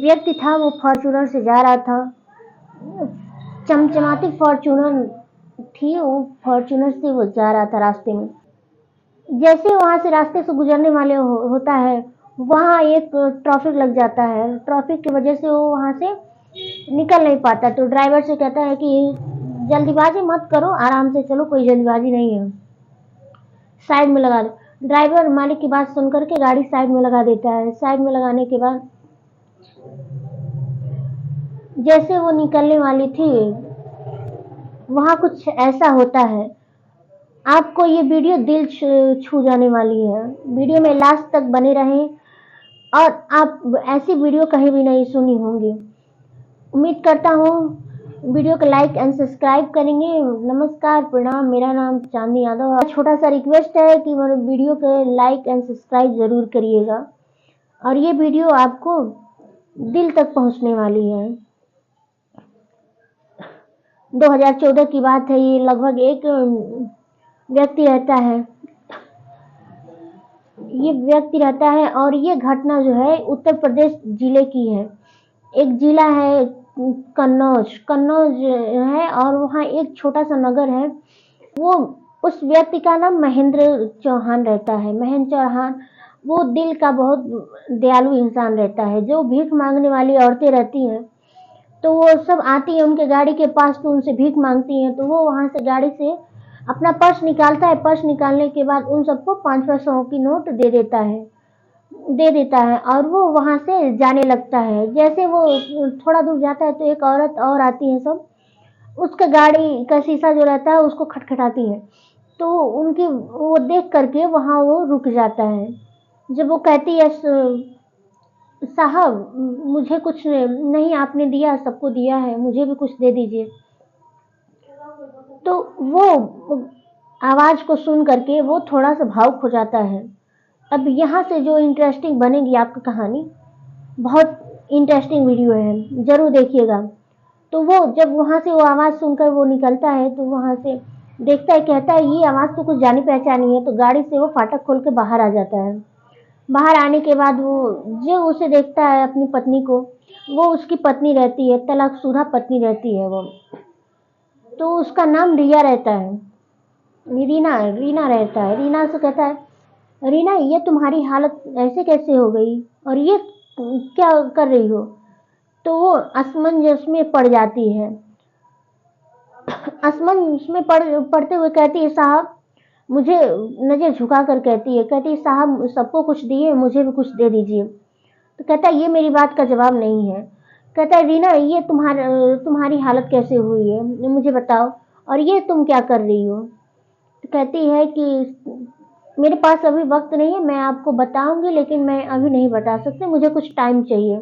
व्यक्ति था वो फॉर्च्यूनर से जा रहा था। चमचमाती फॉर्च्यूनर थी, वो फॉर्च्यूनर से वो जा रहा था रास्ते में। जैसे वहाँ से रास्ते से गुजरने वाले होता है, वहाँ एक ट्रैफिक लग जाता है। ट्रैफिक की वजह से वो वहाँ से निकल नहीं पाता, तो ड्राइवर से कहता है कि जल्दीबाजी मत करो, आराम से चलो, कोई जल्दीबाजी नहीं है, साइड में लगा दो। ड्राइवर मालिक की बात सुन करके गाड़ी साइड में लगा देता है। साइड में लगाने के बाद जैसे वो निकलने वाली थी, वहाँ कुछ ऐसा होता है, आपको ये वीडियो दिल छू जाने वाली है। वीडियो में लास्ट तक बने रहें, और आप ऐसी वीडियो कहीं भी नहीं सुनी होंगी। उम्मीद करता हूँ वीडियो को लाइक एंड सब्सक्राइब करेंगे। नमस्कार, प्रणाम, मेरा नाम चांदनी यादव है। छोटा सा रिक्वेस्ट है कि मेरे वीडियो को लाइक एंड सब्सक्राइब जरूर करिएगा, और ये वीडियो आपको दिल तक पहुंचने वाली है। 2014 की बात है, ये लगभग एक व्यक्ति रहता है, और ये घटना जो है उत्तर प्रदेश जिले की है। एक जिला है कन्नौज है, और वहाँ एक छोटा सा नगर है। वो उस व्यक्ति का नाम महेंद्र चौहान रहता है। महेंद्र चौहान वो दिल का बहुत दयालु इंसान रहता है। जो भीख मांगने वाली औरतें रहती हैं, तो वो सब आती है उनके गाड़ी के पास, तो उनसे भीख मांगती हैं, तो वो वहाँ से गाड़ी से अपना पर्स निकालता है। पर्स निकालने के बाद उन सबको 5 पैसों की नोट दे देता है, और वो वहाँ से जाने लगता है। जैसे वो थोड़ा दूर जाता है, तो एक औरत और आती है, सब उसका गाड़ी का शीशा जो रहता है उसको खटखटाती है, तो उनकी वो देख करके वहाँ वो रुक जाता है। जब वो कहती है, साहब मुझे कुछ नहीं आपने दिया, सबको दिया है, मुझे भी कुछ दे दीजिए। तो वो आवाज को सुन करके वो थोड़ा सा भावुक हो जाता है। अब यहाँ से जो इंटरेस्टिंग बनेगी आपकी कहानी, बहुत इंटरेस्टिंग वीडियो है, जरूर देखिएगा। तो वो जब वहाँ से वो आवाज़ सुनकर वो निकलता है, तो वहाँ से देखता है, कहता है ये आवाज़ तो कुछ जानी पहचानी है, तो गाड़ी से वो फाटक खोल के बाहर आ जाता है। बाहर आने के बाद वो जो उसे देखता है अपनी पत्नी को, वो उसकी पत्नी रहती है, तलाकशुदा पत्नी रहती है वो। तो उसका नाम रिया रहता है, रीना रहता है। रीना से कहता है, रीना ये तुम्हारी हालत ऐसे कैसे हो गई, और ये क्या कर रही हो? तो वो असमंजस में पड़ जाती है। असमंजस में पड़ते हुए कहती है, साहब मुझे नजर झुका कर कहती है, साहब सबको कुछ दिए, मुझे भी कुछ दे दीजिए। तो कहता है ये मेरी बात का जवाब नहीं है। कहता है, रीना ये तुम्हारी हालत कैसे हुई है, मुझे बताओ, और ये तुम क्या कर रही हो? तो कहती है कि मेरे पास अभी वक्त नहीं है, मैं आपको बताऊंगी, लेकिन मैं अभी नहीं बता सकती, मुझे कुछ टाइम चाहिए।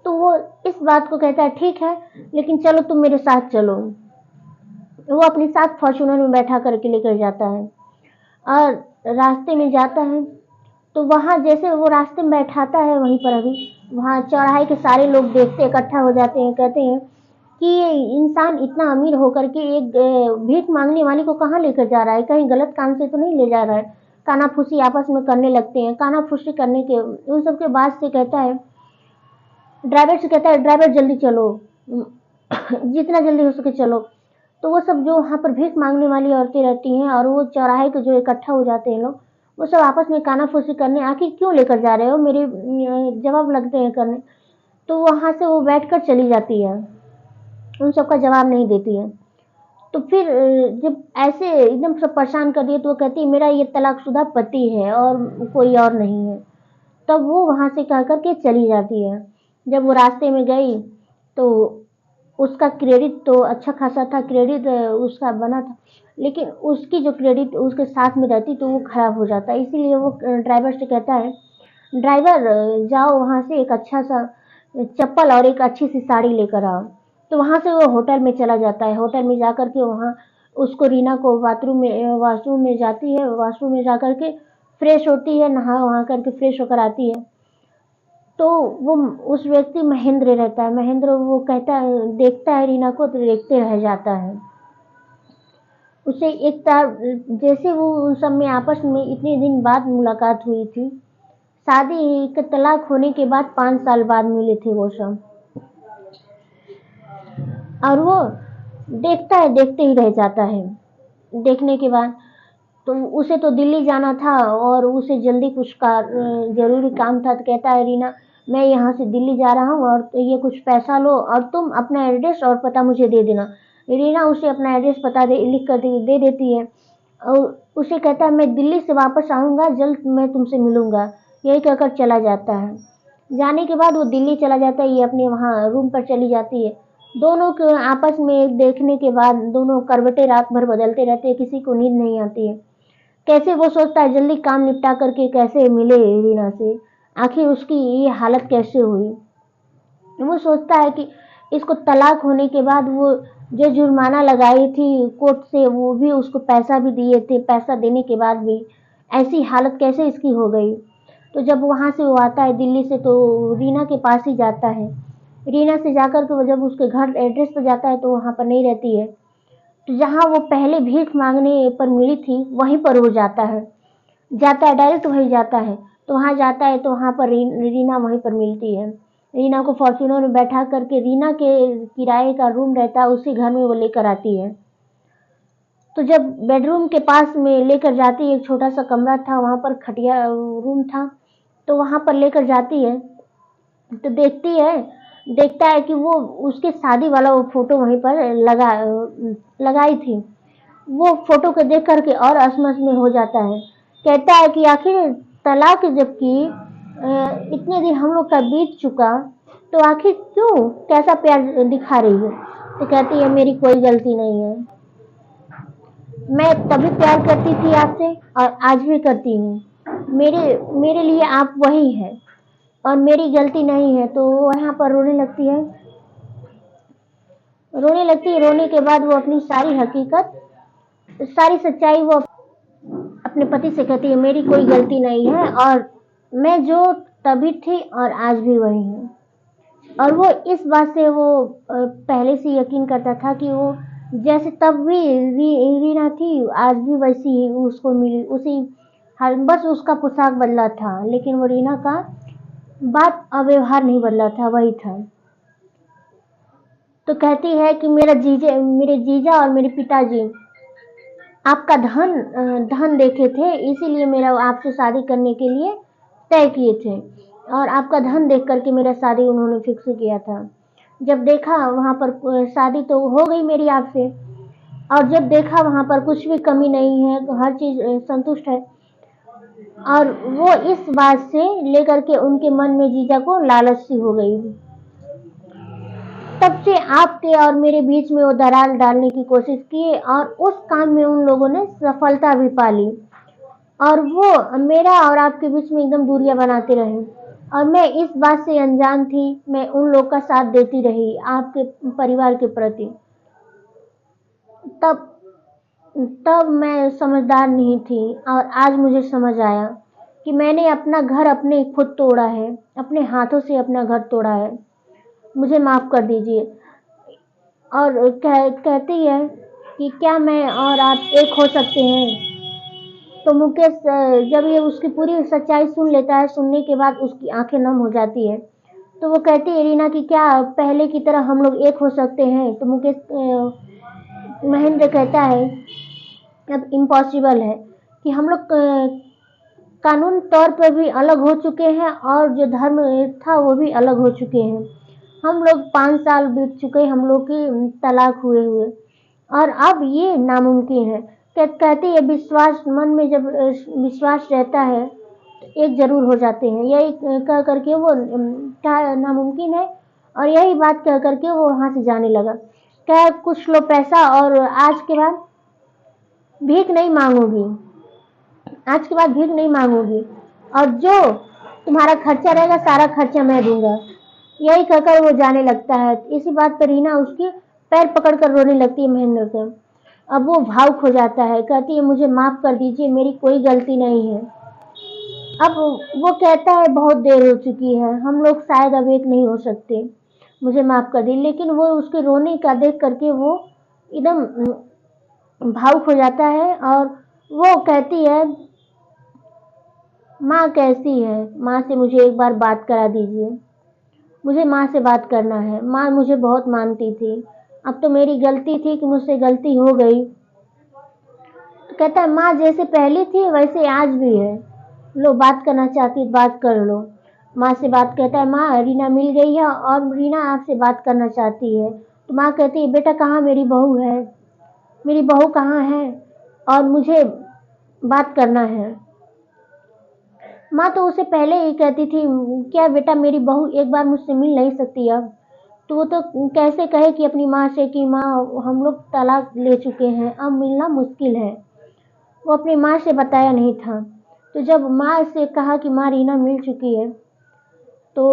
तो वो इस बात को कहता है, ठीक है, लेकिन चलो तुम मेरे साथ चलो। वो अपने साथ फॉर्च्यूनर में बैठा करके लेकर जाता है, और रास्ते में जाता है। तो वहाँ जैसे वो रास्ते में बैठाता है, वहीं पर अभी वहाँ चौराहे के सारे लोग देखते इकट्ठा हो जाते हैं। कहते हैं कि ये इंसान इतना अमीर होकर के एक भीख मांगने वाली को कहाँ लेकर जा रहा है, कहीं गलत काम से तो नहीं ले जा रहा है। कानाफूसी आपस में करने लगते हैं। कानाफूसी करने के उन सबके बाद से कहता है, ड्राइवर से कहता है, ड्राइवर जल्दी चलो, जितना जल्दी हो सके चलो। तो वो सब जो वहाँ पर भीख मांगने वाली औरतें रहती हैं, और वो चौराहे के जो इकट्ठा हो जाते हैं लोग, वो सब आपस में कानाफूसी करने, आखिर क्यों लेकर जा रहे हो, मेरे जवाब लगते हैं करने। तो वहाँ से वो बैठकर चली जाती है, उन सबका जवाब नहीं देती है। तो फिर जब ऐसे एकदम सब परेशान कर दिए, तो वो कहती है, मेरा ये तलाकशुदा पति है और कोई और नहीं है। तब वो वहाँ से कह करके चली जाती है। जब वो रास्ते में गई, तो उसका क्रेडिट तो अच्छा खासा था, क्रेडिट उसका बना था, लेकिन उसकी जो क्रेडिट उसके साथ में रहती, तो वो खराब हो जाता। इसीलिए वो ड्राइवर से कहता है, ड्राइवर जाओ वहाँ से एक अच्छा सा चप्पल और एक अच्छी सी साड़ी लेकर आओ। तो वहाँ से वो होटल में चला जाता है। होटल में जा करके वहाँ उसको रीना को वॉशरूम में जाती है, वॉशरूम में जा करके फ्रेश होती है, नहा वहाँ करके फ्रेश होकर आती है। तो वो उस व्यक्ति महेंद्र रहता है। महेंद्र वो कहता है, देखता है रीना को, तो देखते रह जाता है। उसे एक तार जैसे वो उन सब में आपस में इतने दिन बाद मुलाकात हुई थी, शादी के तलाक होने के बाद 5 साल बाद मिले थे वो सब। और वो देखता है, देखते ही रह जाता है। देखने के बाद तो उसे तो दिल्ली जाना था और उसे जल्दी कुछ ज़रूरी काम था, तो कहता है, रीना मैं यहाँ से दिल्ली जा रहा हूँ और ये कुछ पैसा लो और तुम अपना एड्रेस और पता मुझे दे देना। रीना उसे अपना एड्रेस पता लिख कर दे देती है और उसे कहता है, मैं दिल्ली से वापस आऊँगा, जल्द मैं तुमसे मिलूँगा। यही कहकर चला जाता है। जाने के बाद वो दिल्ली चला जाता है, ये अपने वहाँ रूम पर चली जाती है। दोनों के आपस में देखने के बाद दोनों करवटें रात भर बदलते रहते हैं, किसी को नींद नहीं आती है। कैसे वो सोचता है जल्दी काम निपटा करके कैसे मिले रीना से, आखिर उसकी ये हालत कैसे हुई। वो सोचता है कि इसको तलाक होने के बाद वो जो जुर्माना लगाई थी कोर्ट से, वो भी उसको पैसा भी दिए थे, पैसा देने के बाद भी ऐसी हालत कैसे इसकी हो गई। तो जब वहाँ से वो आता है दिल्ली से, तो रीना के पास ही जाता है। रीना से जाकर के वो जब उसके घर एड्रेस पर जाता है, तो वहाँ पर नहीं रहती है। तो जहाँ वो पहले भीख मांगने पर मिली थी, वहीं पर वो जाता है, डायरेक्ट वहीं जाता है। तो वहाँ जाता है, तो वहाँ पर रीना वहीं पर मिलती है। रीना को फॉर्च्यूनर में बैठा करके रीना के किराए का रूम रहता है, उसी घर में वो लेकर आती है। तो जब बेडरूम के पास में लेकर जाती है, एक छोटा सा कमरा था, वहाँ पर खटिया रूम था, तो वहाँ पर लेकर जाती है, तो देखता है कि वो उसके शादी वाला वो फोटो वहीं पर लगाई थी। वो फोटो को देख करके और असमंजस में हो जाता है। कहता है कि आखिर तलाक जबकि इतने दिन हम लोग का बीत चुका, तो आखिर क्यों कैसा प्यार दिखा रही है। तो कहती है, मेरी कोई गलती नहीं है, मैं तभी प्यार करती थी आपसे और आज भी करती हूँ। मेरे लिए आप वही हैं और मेरी गलती नहीं है। तो वो यहाँ पर रोने लगती है। रोने के बाद वो अपनी सारी हकीकत, सारी सच्चाई वो अपने पति से कहती है, मेरी कोई गलती नहीं है और मैं जो तभी थी और आज भी वही हूँ। और वो इस बात से वो पहले से यकीन करता था कि वो जैसे तब भी रीना थी, आज भी वैसी ही उसको मिली, उसी हाल, बस उसका पोशाक बदला था, लेकिन वो रीना का बात और व्यवहार नहीं बदला था, वही था। तो कहती है कि मेरे जीजा और मेरे पिताजी आपका धन देखे थे, इसीलिए मेरा आपसे शादी करने के लिए तय किए थे और आपका धन देख करके मेरा शादी उन्होंने फिक्स किया था। जब देखा वहाँ पर शादी तो हो गई मेरी आपसे, और जब देखा वहाँ पर कुछ भी कमी नहीं है, हर चीज़ संतुष्ट है, और वो इस बात से लेकर के उनके मन में जीजा को लालच सी हो गई। तब से आपके और मेरे बीच में वो दरार डालने की कोशिश की और उस काम में उन लोगों ने सफलता भी पा ली और वो मेरा और आपके बीच में एकदम दूरियां बनाते रहे और मैं इस बात से अनजान थी, मैं उन लोग का साथ देती रही आपके परिवार के प्रति। तब तब मैं समझदार नहीं थी और आज मुझे समझ आया कि मैंने अपना घर अपने खुद तोड़ा है, अपने हाथों से अपना घर तोड़ा है, मुझे माफ़ कर दीजिए। और कहती है कि क्या मैं और आप एक हो सकते हैं। तो मुकेश जब ये उसकी पूरी सच्चाई सुन लेता है, सुनने के बाद उसकी आंखें नम हो जाती है। तो वो कहती है, रीना कि क्या पहले की तरह हम लोग एक हो सकते हैं। तो मुकेश महेंद्र कहता है, अब इम्पॉसिबल है कि हम लोग कानून तौर पर भी अलग हो चुके हैं और जो धर्म था वो भी अलग हो चुके हैं। हम लोग 5 साल बीत चुके हम लोग की तलाक हुए हुए और अब ये नामुमकिन है। कहती है, विश्वास मन में जब विश्वास रहता है तो एक जरूर हो जाते हैं। यही कह करके वो क्या नामुमकिन है और यही बात कह करके वो वहाँ से जाने लगा। क्या कुछ लो पैसा और आज के बाद भीख नहीं मांगूंगी, आज के बाद भीख नहीं मांगूंगी और जो तुम्हारा खर्चा रहेगा सारा खर्चा मैं दूंगा। यही कहकर वो जाने लगता है। इसी बात पर रीना उसकी पैर पकड़कर रोने लगती है महेंद्र से। अब वो भावुक हो जाता है, कहती है, मुझे माफ कर दीजिए, मेरी कोई गलती नहीं है। अब वो कहता है, बहुत देर हो चुकी है, हम लोग शायद अब एक नहीं हो सकते, मुझे माफ कर दी। लेकिन वो उसके रोने का देख करके वो एकदम भावुक हो जाता है और वो कहती है, माँ कैसी है, माँ से मुझे एक बार बात करा दीजिए, मुझे माँ से बात करना है। माँ मुझे बहुत मानती थी, अब तो मेरी गलती थी कि मुझसे गलती हो गई। तो कहता है माँ जैसे पहले थी वैसे आज भी है, लो बात करना चाहती बात कर लो। माँ से बात कहता है माँ रीना मिल गई है और रीना आपसे बात करना चाहती है। तो माँ कहती है बेटा कहाँ मेरी बहू है, मेरी बहू कहाँ है और मुझे बात करना है। माँ तो उसे पहले ही कहती थी क्या बेटा मेरी बहू एक बार मुझसे मिल नहीं सकती अब। तो वो तो कैसे कहे कि अपनी माँ से कि माँ हम लोग तलाक ले चुके हैं, अब मिलना मुश्किल है। वो अपनी माँ से बताया नहीं था। तो जब माँ से कहा कि माँ रीना मिल चुकी है तो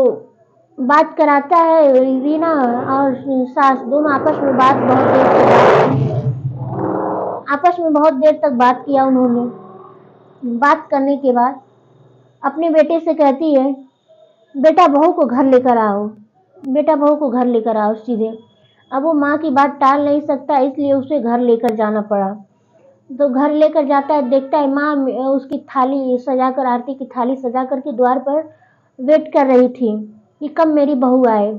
बात कराता है। रीना और सास दोनों आपस में बहुत देर तक बात किया उन्होंने। बात करने के बाद अपने बेटे से कहती है बेटा बहू को घर लेकर आओ, बेटा बहू को घर लेकर आओ सीधे। अब वो माँ की बात टाल नहीं सकता, इसलिए उसे घर लेकर जाना पड़ा। तो घर लेकर जाता है, देखता है माँ उसकी थाली सजाकर, आरती की थाली सजा करके द्वार पर वेट कर रही थी कि कब मेरी बहू आए।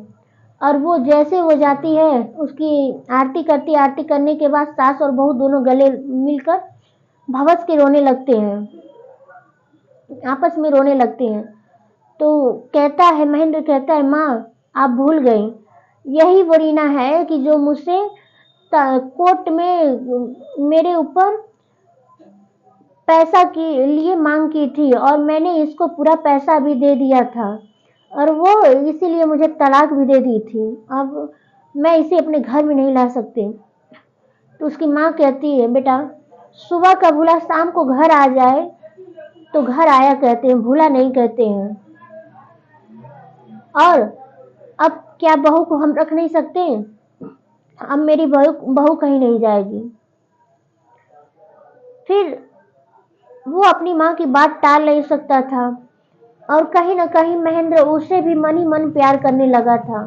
और वो जैसे वो जाती है उसकी आरती करती, आरती करने के बाद सास और बहू दोनों गले मिलकर भवस के रोने लगते हैं, आपस में रोने लगते हैं। तो कहता है महेंद्र कहता है माँ आप भूल गई, यही वो रीना है कि जो मुझसे कोर्ट में मेरे ऊपर पैसा के लिए मांग की थी और मैंने इसको पूरा पैसा भी दे दिया था और वो इसीलिए मुझे तलाक भी दे दी थी। अब मैं इसे अपने घर में नहीं ला सकती। तो उसकी माँ कहती है बेटा सुबह का भूला शाम को घर आ जाए तो घर आया कहते हैं, भूला नहीं कहते हैं। और अब क्या बहू को हम रख नहीं सकते, अब मेरी बहू कहीं नहीं जाएगी। फिर वो अपनी माँ की बात टाल नहीं सकता था और कहीं ना कहीं महेंद्र उसे भी मन ही मन प्यार करने लगा था।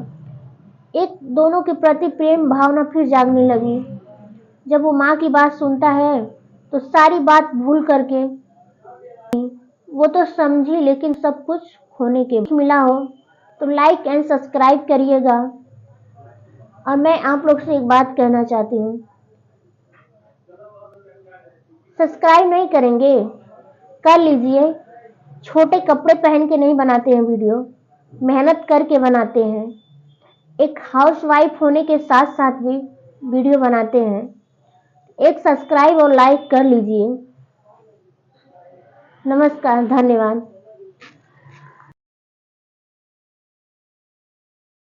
एक दोनों के प्रति प्रेम भावना फिर जागने लगी। जब वो माँ की बात सुनता है तो सारी बात भूल करके, वो तो समझी लेकिन सब कुछ खोने के मिला हो तो लाइक एंड सब्सक्राइब करिएगा। और मैं आप लोग से एक बात कहना चाहती हूँ, सब्सक्राइब नहीं करेंगे कर लीजिए। छोटे कपड़े पहन के नहीं बनाते हैं वीडियो, मेहनत करके बनाते हैं। एक हाउसवाइफ होने के साथ साथ भी वीडियो बनाते हैं। एक सब्सक्राइब और लाइक कर लीजिए। नमस्कार, धन्यवाद।